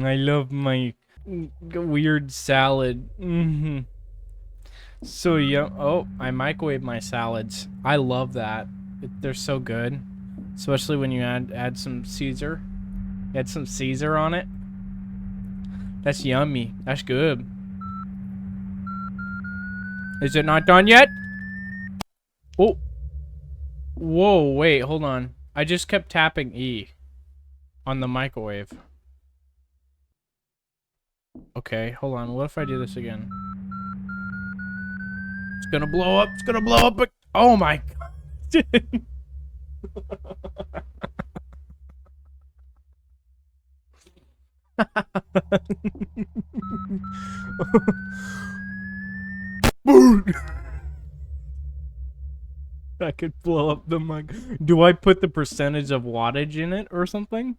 I love my weird salad. So yeah. Oh, I microwave my salads. I love that. They're so good, especially when you add some Caesar. Add some Caesar on it. That's yummy. That's good. Is it not done yet? Oh. Whoa, wait, hold on. I just kept tapping E on the microwave. Okay, hold on. What if I do this again? It's gonna blow up. It's gonna blow up. But oh my god. I could blow up the mic. Do I put the percentage of wattage in it or something?